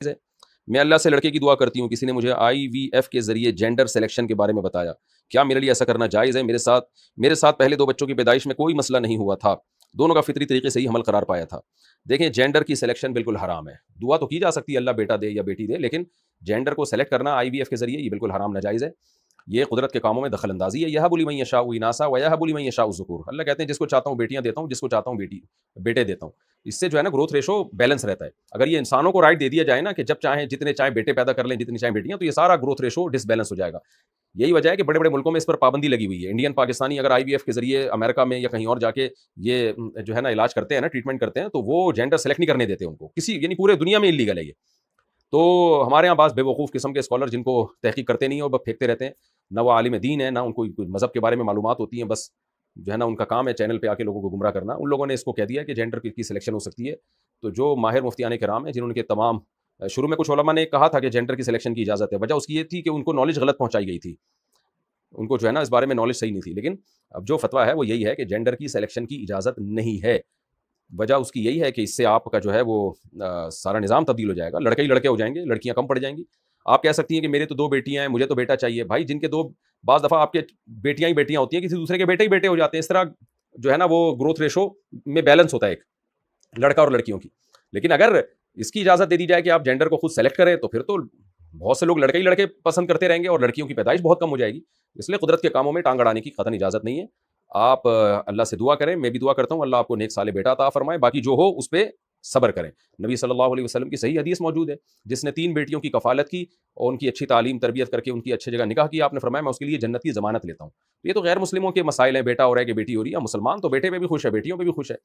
ہے۔ میں اللہ سے لڑکے کی دعا کرتی ہوں، کسی نے مجھے IVF کے ذریعے جینڈر سلیکشن کے بارے میں بتایا، کیا میرے لیے ایسا کرنا جائز ہے؟ میرے ساتھ پہلے 2 بچوں کی پیدائش میں کوئی مسئلہ نہیں ہوا تھا، دونوں کا فطری طریقے سے ہی حمل قرار پایا تھا۔ دیکھیں، جینڈر کی سلیکشن بالکل حرام ہے، دعا تو کی جا سکتی ہے اللہ بیٹا دے یا بیٹی دے، لیکن جینڈر کو سلیکٹ کرنا IVF کے ذریعے یہ بالکل حرام ناجائز ہے، یہ قدرت کے کاموں میں دخل اندازی ہے۔ یہب لمن یشاء اناسا ویہب لمن یشاء الذکور، اللہ کہتے ہیں جس کو چاہتا ہوں بیٹیاں دیتا ہوں، جس کو چاہتا ہوں بیٹے دیتا ہوں۔ اس سے جو ہے نا گروتھ ریشو بیلنس رہتا ہے۔ اگر یہ انسانوں کو رائٹ دے دیا جائے نا کہ جب چاہیں جتنے چاہیں بیٹے پیدا کر لیں، جتنی چاہیں بیٹیاں، تو یہ سارا گروتھ ریشو ڈس بیلنس ہو جائے گا۔ یہی وجہ ہے کہ بڑے بڑے ملکوں میں اس پر پابندی لگی ہوئی ہے۔ انڈین پاکستانی اگر IVF کے ذریعے امریکہ میں یا کہیں اور جا کے یہ جو ہے نا علاج کرتے ہیں نا، ٹریٹمنٹ کرتے ہیں، تو وہ جینڈر سلیکٹ نہیں کرنے دیتے ان کو کسی، یعنی پورے دنیا میں انلیگل ہے یہ۔ تو ہمارے ہاں بعض بے وقوف قسم کے اسکالر جن کو تحقیق کرتے نہیں ہیں اور بس پھینکتے رہتے ہیں، نہ وہ عالم دین ہے، نہ ان کو کوئی مذہب کے بارے میں معلومات ہوتی ہیں، بس جو ہے نا ان کا کام ہے چینل پہ آ کے لوگوں کو گمراہ کرنا۔ ان لوگوں نے اس کو کہہ دیا کہ جینڈر کی سلیکشن ہو سکتی ہے۔ تو جو ماہر مفتیان کرام ہیں، جنہوں نے تمام شروع میں کچھ علماء نے کہا تھا کہ جینڈر کی سلیکشن کی اجازت ہے، وجہ اس کی یہ تھی کہ ان کو نالج غلط پہنچائی گئی تھی، ان کو جو ہے نا اس بارے میں نالج صحیح نہیں تھی۔ لیکن اب جو فتویٰ ہے وہ یہی ہے کہ جینڈر کی سلیکشن کی اجازت نہیں ہے۔ وجہ اس کی یہی ہے کہ اس سے آپ کا جو ہے وہ سارا نظام تبدیل ہو جائے گا، لڑکے ہی لڑکے ہو جائیں گے، لڑکیاں کم پڑ جائیں گی۔ آپ کہہ سکتی ہیں کہ میرے تو 2 بیٹیاں ہیں، مجھے تو بیٹا چاہیے۔ بھائی جن کے بعض دفعہ آپ کے بیٹیاں ہی بیٹیاں ہوتی ہیں، کسی دوسرے کے بیٹے ہی بیٹے ہو جاتے ہیں۔ اس طرح جو ہے نا وہ گروتھ ریشو میں بیلنس ہوتا ہے ایک لڑکا اور لڑکیوں کی۔ لیکن اگر اس کی اجازت دے دی جائے کہ آپ جینڈر کو خود سلیکٹ کریں، تو پھر تو بہت سے لوگ لڑکے ہی لڑکے پسند کرتے رہیں گے اور لڑکیوں کی پیدائش بہت کم ہو جائے گی۔ اس لیے قدرت کے کاموں میں ٹانگ اڑانے کی قطعاً اجازت نہیں ہے۔ آپ اللہ سے دعا کریں، میں بھی دعا کرتا ہوں اللہ آپ کو نیک صالح بیٹا عطا فرمائے، باقی جو ہو اس پہ صبر کریں۔ نبی صلی اللہ علیہ وسلم کی صحیح حدیث موجود ہے، جس نے 3 بیٹیوں کی کفالت کی اور ان کی اچھی تعلیم تربیت کر کے ان کی اچھی جگہ نکاح کیا، آپ نے فرمایا میں اس کے لیے جنت کی ضمانت لیتا ہوں۔ یہ تو غیر مسلموں کے مسائل ہیں، بیٹا ہو رہا ہے کہ بیٹی ہو رہی ہے، مسلمان تو بیٹے پہ بھی خوش ہے، بیٹیوں پہ بھی خوش ہے۔